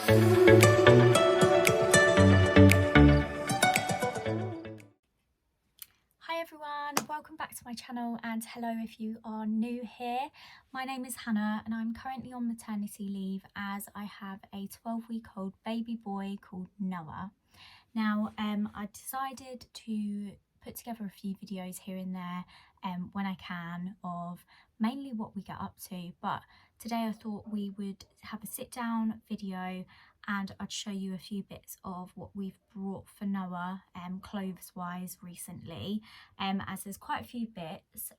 Hi everyone, welcome back to my channel, and hello if you are new here. My name is Hannah and I'm currently on maternity leave as I have a 12-week-old baby boy called Noah. Now I decided to put together a few videos here and there when I can of mainly what we get up to, but today I thought we would have a sit down video and I'd show you a few bits of what we've brought for Noah clothes wise recently, as there's quite a few bits.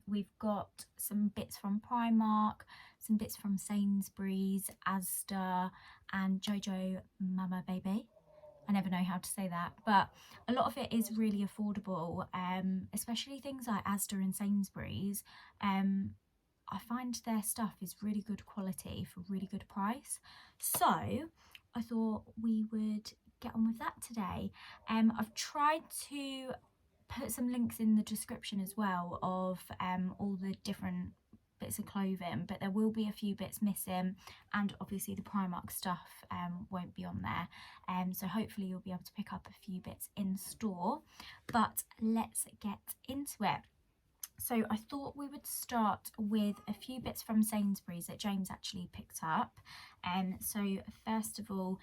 We've got some bits from Primark, some bits from Sainsbury's, Asda and JoJo Maman Bebe. I never know how to say that, but a lot of it is really affordable, especially things like Asda and Sainsbury's. I find their stuff is really good quality for really good price. So I thought we would get on with that today. I've tried to put some links in the description as well of all the different bits of clothing, but there will be a few bits missing, and obviously the Primark stuff won't be on there, so hopefully you'll be able to pick up a few bits in store. But let's get into it. So I thought we would start with a few bits from Sainsbury's that James actually picked up. So first of all,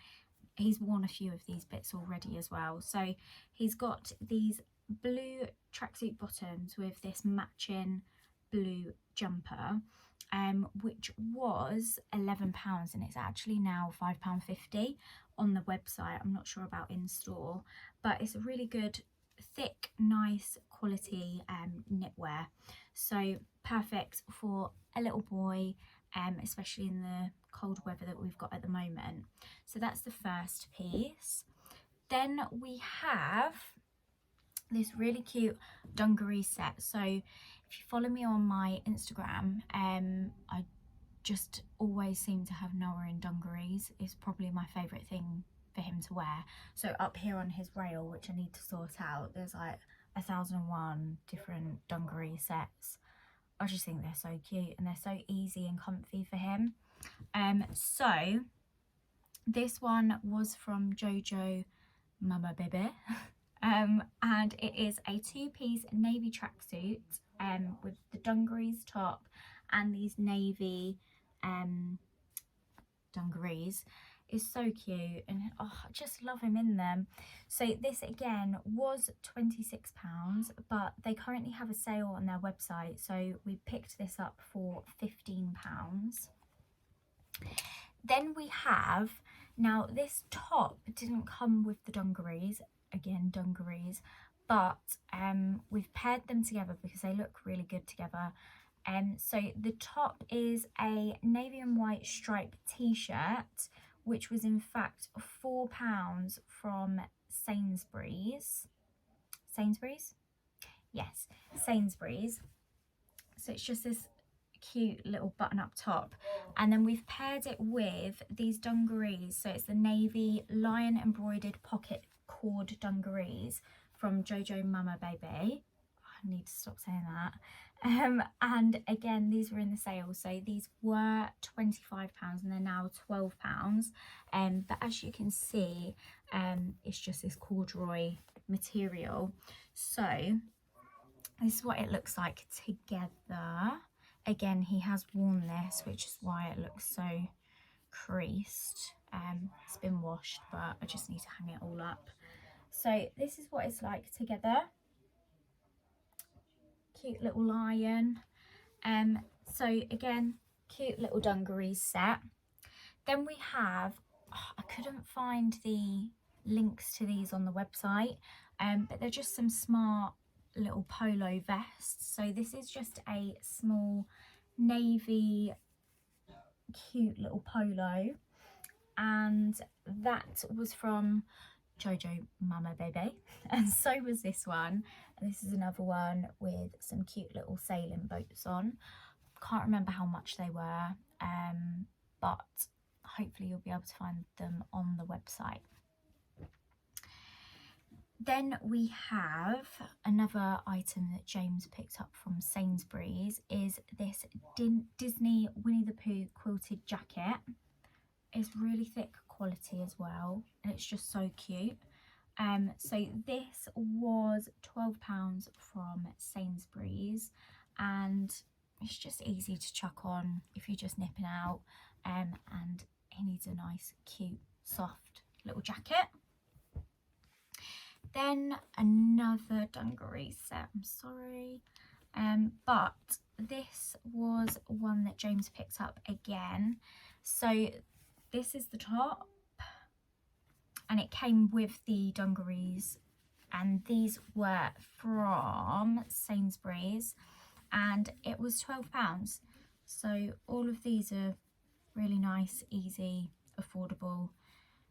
he's worn a few of these bits already as well. So he's got these blue tracksuit bottoms with this matching blue jumper, which was £11 and it's actually now £5.50 on the website. I'm not sure about in store, but it's a really good thick nice quality knitwear, so perfect for a little boy, especially in the cold weather that we've got at the moment. So that's the first piece. Then we have this really cute dungaree set. So if you follow me on my Instagram, I just always seem to have Noah in dungarees. It's probably my favourite thing for him to wear. So up here on his rail, which I need to sort out, there's like 1001 different dungaree sets. I just think they're so cute and they're so easy and comfy for him. So this one was from JoJo Maman Bebe. And it is a two-piece navy tracksuit with the dungarees top and these navy dungarees. Is so cute, and oh, I just love him in them. So this again was £26, but they currently have a sale on their website, so we picked this up for £15. Then we have, now this top didn't come with the dungarees, again dungarees, but we've paired them together because they look really good together. So the top is a navy and white striped t-shirt, which was in fact £4 from Sainsbury's. Sainsbury's? Yes, Sainsbury's. So it's just this cute little button up top, and then we've paired it with these dungarees. So it's the navy lion embroidered pocket cord dungarees from JoJo Maman Bebe. I need to stop saying that. And again, these were in the sale, so these were £25 and they're now £12. But as you can see, it's just this corduroy material. So this is what it looks like together. Again, he has worn this, which is why it looks so creased. It's been washed, but I just need to hang it all up. So this is what it's like together. Cute little lion. So again, cute little dungarees set. Then we have, I couldn't find the links to these on the website, but they're just some smart little polo vests. So this is just a small navy cute little polo, and that was from JoJo Maman Bebe, and so was this one. And this is another one with some cute little sailing boats on. Can't remember how much they were, but hopefully you'll be able to find them on the website. Then we have another item that James picked up from Sainsbury's, is this Disney Winnie the Pooh quilted jacket. It's really thick quality as well, and it's just so cute. So this was £12 from Sainsbury's, and it's just easy to chuck on if you're just nipping out, and he needs a nice, cute, soft little jacket. Then another dungaree set, I'm sorry, but this was one that James picked up again. So this is the top, and it came with the dungarees, and these were from Sainsbury's, and it was £12. So all of these are really nice, easy, affordable,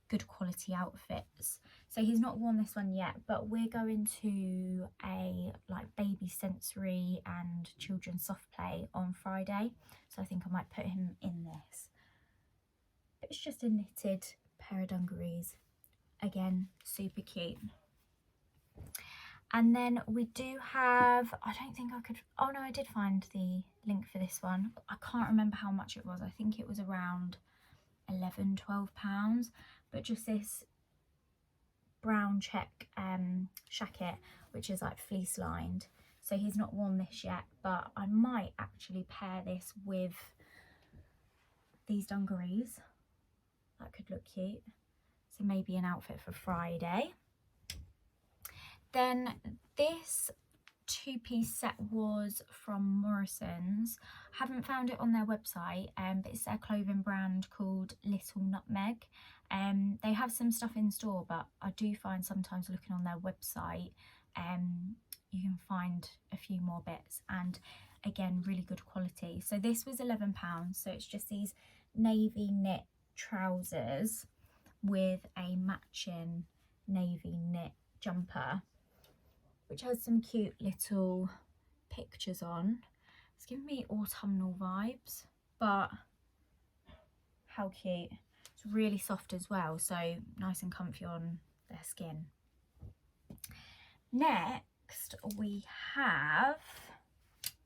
good quality outfits. So he's not worn this one yet, but we're going to a like baby sensory and children's soft play on Friday, so I think I might put him in this. But it's just a knitted pair of dungarees, again super cute. And then we do have, I don't think I could, oh no, I did find the link for this one. I can't remember how much it was. I think it was around £11–12, but just this brown check shacket, which is like fleece lined. So he's not worn this yet, but I might actually pair this with these dungarees. That could look cute. So maybe an outfit for Friday. Then this two-piece set was from Morrison's. Haven't found it on their website, but it's their clothing brand called Little Nutmeg. They have some stuff in store, but I do find sometimes looking on their website, you can find a few more bits, and again, really good quality. So this was £11, so it's just these navy knit trousers with a matching navy knit jumper, which has some cute little pictures on. It's giving me autumnal vibes, but how cute. It's really soft as well, so nice and comfy on their skin. Next we have,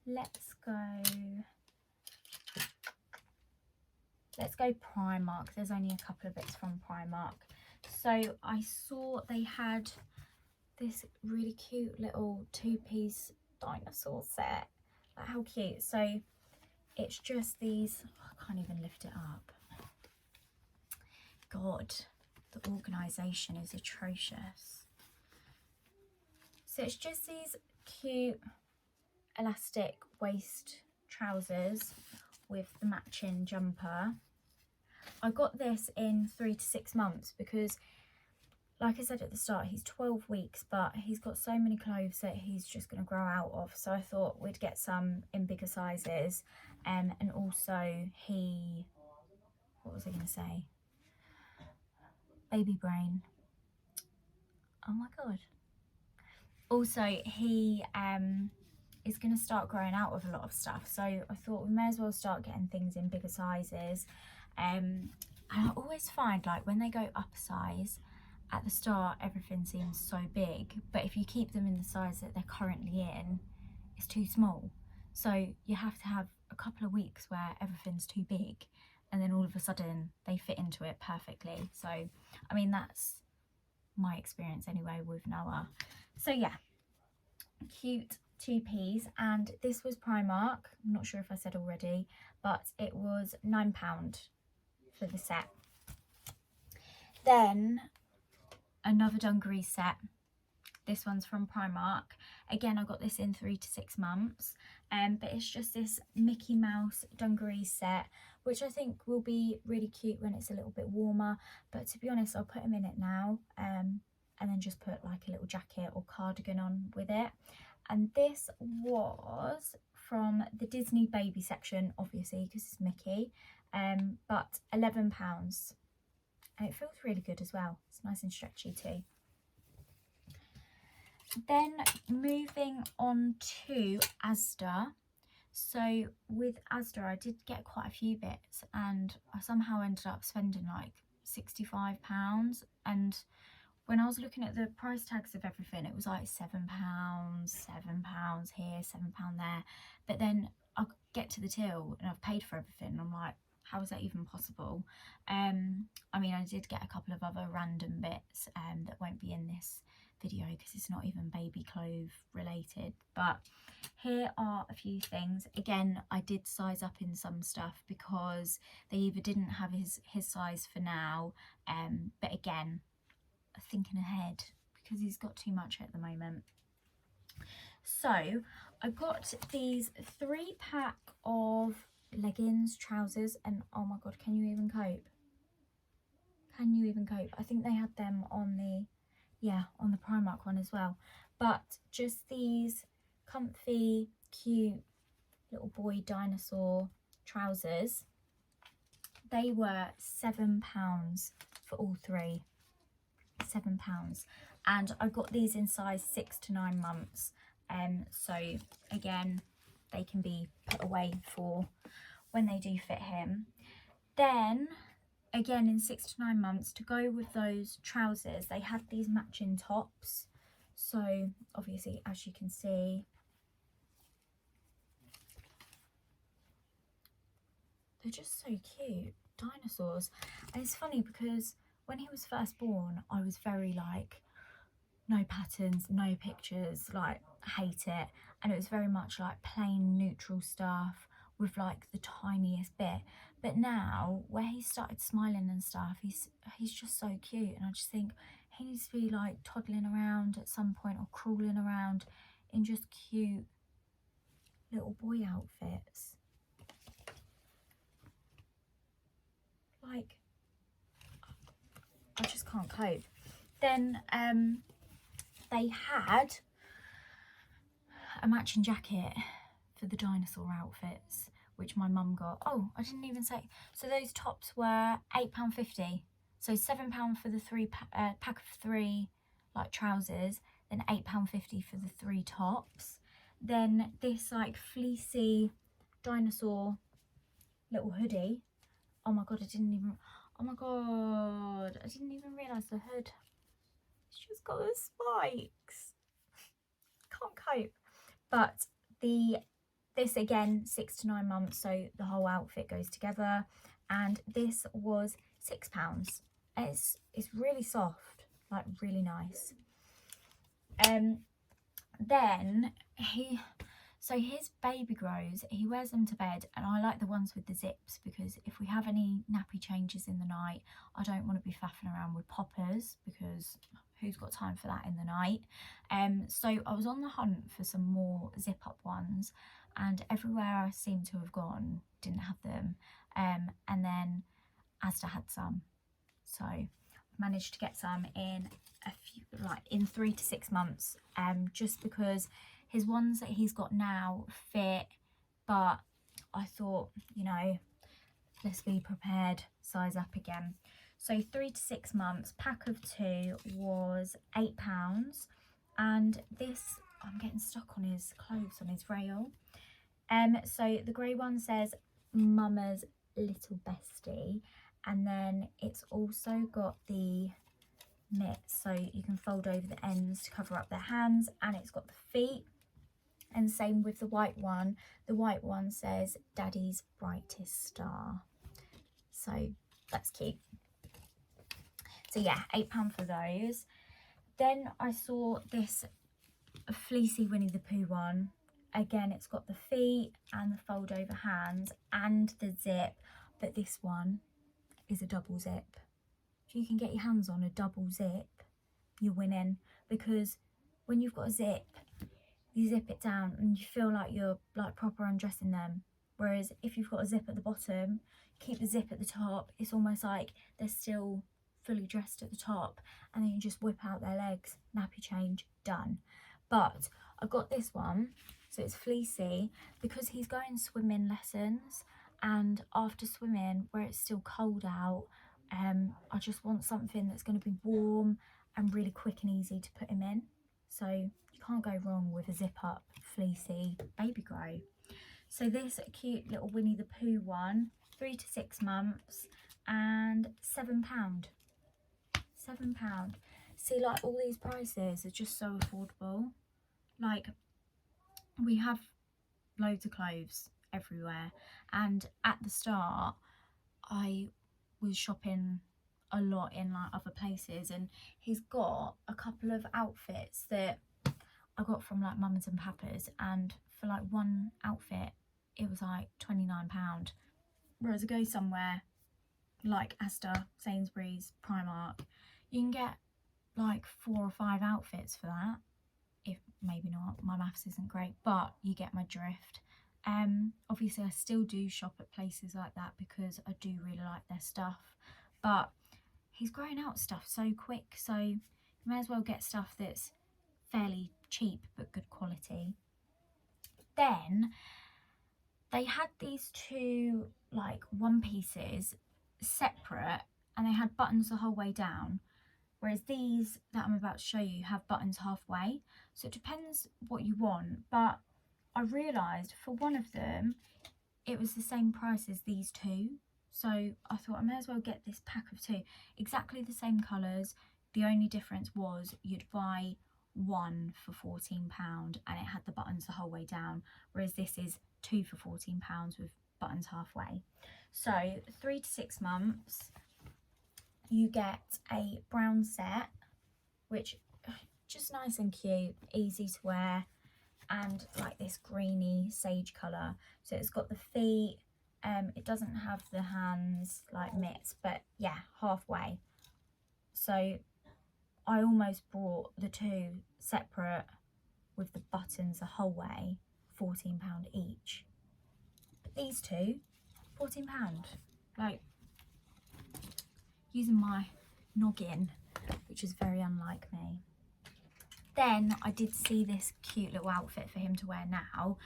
let's go Primark. There's only a couple of bits from Primark. So I saw they had this really cute little two-piece dinosaur set. Like, how cute. So it's just these, I can't even lift it up. God, the organisation is atrocious. So it's just these cute elastic waist trousers with the matching jumper. I got this in 3 to 6 months because, like I said at the start, he's 12 weeks, but he's got so many clothes that he's just going to grow out of. So I thought we'd get some in bigger sizes. And also what was I going to say? Baby brain. Oh my God. Also, he is going to start growing out of a lot of stuff. So I thought we may as well start getting things in bigger sizes. And I always find, like, when they go up a size, at the start everything seems so big, but if you keep them in the size that they're currently in, it's too small. So you have to have a couple of weeks where everything's too big, and then all of a sudden they fit into it perfectly. So I mean, that's my experience anyway with Noah. So yeah, cute two-piece, and this was Primark. I'm not sure if I said already, but it was £9 for the set. Then another dungaree set. This one's from Primark. Again, I got this in 3 to 6 months, but it's just this Mickey Mouse dungaree set, which I think will be really cute when it's a little bit warmer. But to be honest, I'll put him in it now, and then just put like a little jacket or cardigan on with it. And this was from the Disney baby section, obviously, because it's Mickey, but £11. And it feels really good as well. It's nice and stretchy too. Then moving on to Asda. So with Asda, I did get quite a few bits, and I somehow ended up spending like £65. And when I was looking at the price tags of everything, it was like £7 here, £7 there. But then I get to the till and I've paid for everything, and I'm like, how is that even possible? I mean, I did get a couple of other random bits that won't be in this video because it's not even baby clothes related, but here are a few things. Again, I did size up in some stuff because they either didn't have his size for now, but again, thinking ahead because he's got too much at the moment. So I got these 3-pack of leggings, trousers, and oh my god, can you even cope? Can you even cope? I think they had them on the, yeah, on the Primark one as well. But just these comfy, cute little boy dinosaur trousers. They were £7 for all 3. £7. And I got these in size 6 to 9 months. So again, they can be put away for when they do fit him. Then again, in 6 to 9 months, to go with those trousers, they had these matching tops. So obviously, as you can see, they're just so cute, dinosaurs. And it's funny because when he was first born, I was very like, no patterns, no pictures, like hate it. And it was very much like plain neutral stuff with like the tiniest bit. But now where he started smiling and stuff, he's just so cute, and I just think he needs to be like toddling around at some point or crawling around in just cute little boy outfits. Like, I just can't cope. Then they had a matching jacket for the dinosaur outfits, which my mum got. Oh, I didn't even say. So those tops were £8.50. So £7 for the pack of 3 like trousers, then £8.50 for the 3 tops. Then this like fleecy dinosaur little hoodie. Oh my god, I didn't even realise the hood. It's just got the spikes. Can't cope. But this again, 6 to 9 months, so the whole outfit goes together, and this was £6. It's really soft, like really nice. Then his baby grows, he wears them to bed, and I like the ones with the zips because if we have any nappy changes in the night, I don't want to be faffing around with poppers because who's got time for that in the night? So I was on the hunt for some more zip up ones, and everywhere I seem to have gone didn't have them, and then Asda had some, so I managed to get some in a few, like in 3 to 6 months, just because his ones that he's got now fit, but I thought, you know, let's be prepared, size up again. So 3 to 6 months, pack of 2 was £8, and this, I'm getting stuck on his clothes, on his rail. So the grey one says Mama's Little Bestie, and then it's also got the mitts, so you can fold over the ends to cover up their hands, and it's got the feet. And same with the white one. The white one says Daddy's Brightest Star. So that's cute. So yeah, £8 for those. Then I saw this fleecy Winnie the Pooh one. Again, it's got the feet and the fold over hands and the zip, but this one is a double zip. If you can get your hands on a double zip, you're winning, because when you've got a zip, you zip it down and you feel like you're like proper undressing them. Whereas if you've got a zip at the bottom, keep the zip at the top, it's almost like they're still fully dressed at the top, and then you just whip out their legs, nappy change, done. But I got this one, so it's fleecy, because he's going swimming lessons, and after swimming where it's still cold out, I just want something that's going to be warm and really quick and easy to put him in. So you can't go wrong with a zip up fleecy baby grow. So this cute little Winnie the Pooh one, 3 to 6 months, and £7. £7. See, like, all these prices are just so affordable. Like, we have loads of clothes everywhere, and at the start I was shopping a lot in like other places, and he's got a couple of outfits that I got from like Mums and Papas, and for like one outfit it was like £29, whereas I go somewhere like Asda, Sainsbury's, Primark, you can get like 4 or 5 outfits for that. If maybe not, my maths isn't great, but you get my drift. Obviously I still do shop at places like that because I do really like their stuff, but he's growing out stuff so quick, so you may as well get stuff that's fairly cheap but good quality. Then they had these 2 like one pieces separate, and they had buttons the whole way down, whereas these that I'm about to show you have buttons halfway, so it depends what you want. But I realised for one of them it was the same price as these 2, so I thought I may as well get this pack of 2, exactly the same colours. The only difference was you'd buy one for £14 and it had the buttons the whole way down, whereas this is 2 for £14 with buttons halfway. So 3 to 6 months you get a brown set, which just nice and cute, easy to wear, and like this greeny sage colour. So it's got the feet, it doesn't have the hands like mitts, but yeah, halfway. So I almost bought the 2 separate with the buttons the whole way, £14 each. But these 2, £14, like using my noggin, which is very unlike me. Then I did see this cute little outfit for him to wear now.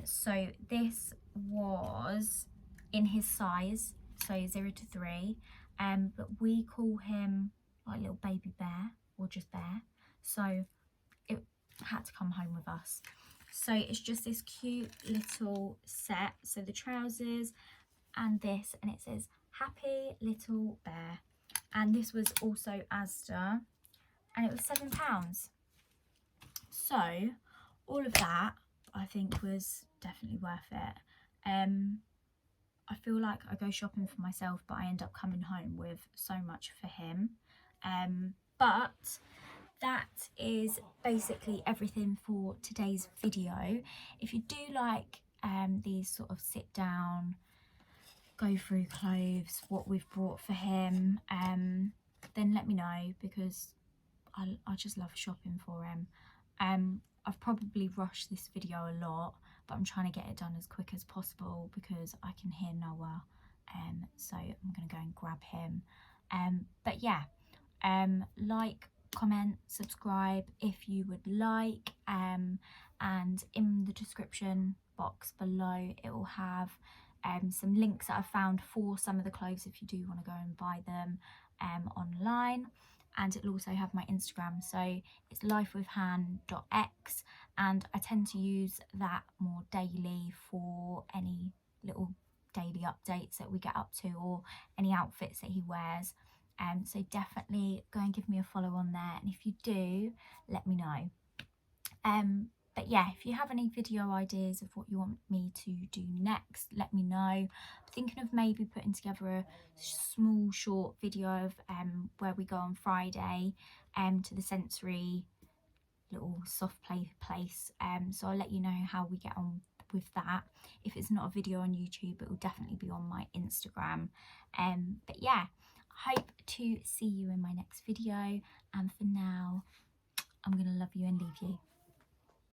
So this was in his size, so 0 to 3. But we call him like little baby bear, or just bear. So it had to come home with us. So it's just this cute little set. So the trousers and this, and it says Happy Little Bear. And this was also Asda, and it was £7. So all of that I think was definitely worth it. I feel like I go shopping for myself, but I end up coming home with so much for him. But that is basically everything for today's video. If you do like these sort of sit down, go through clothes, what we've brought for him, then let me know, because I just love shopping for him. I've probably rushed this video a lot, but I'm trying to get it done as quick as possible because I can hear Noah, so I'm gonna go and grab him. But yeah, like, comment, subscribe if you would like, and in the description box below it will have some links that I've found for some of the clothes if you do want to go and buy them online. And it'll also have my Instagram, so it's Lifewithhann.x, and I tend to use that more daily for any little daily updates that we get up to, or any outfits that he wears. So definitely go and give me a follow on there, and if you do, let me know. But yeah, if you have any video ideas of what you want me to do next, let me know. I'm thinking of maybe putting together a small short video of where we go on Friday to the sensory little soft play place. So I'll let you know how we get on with that. If it's not a video on YouTube, it will definitely be on my Instagram. But yeah, hope to see you in my next video, and for now I'm gonna love you and leave you.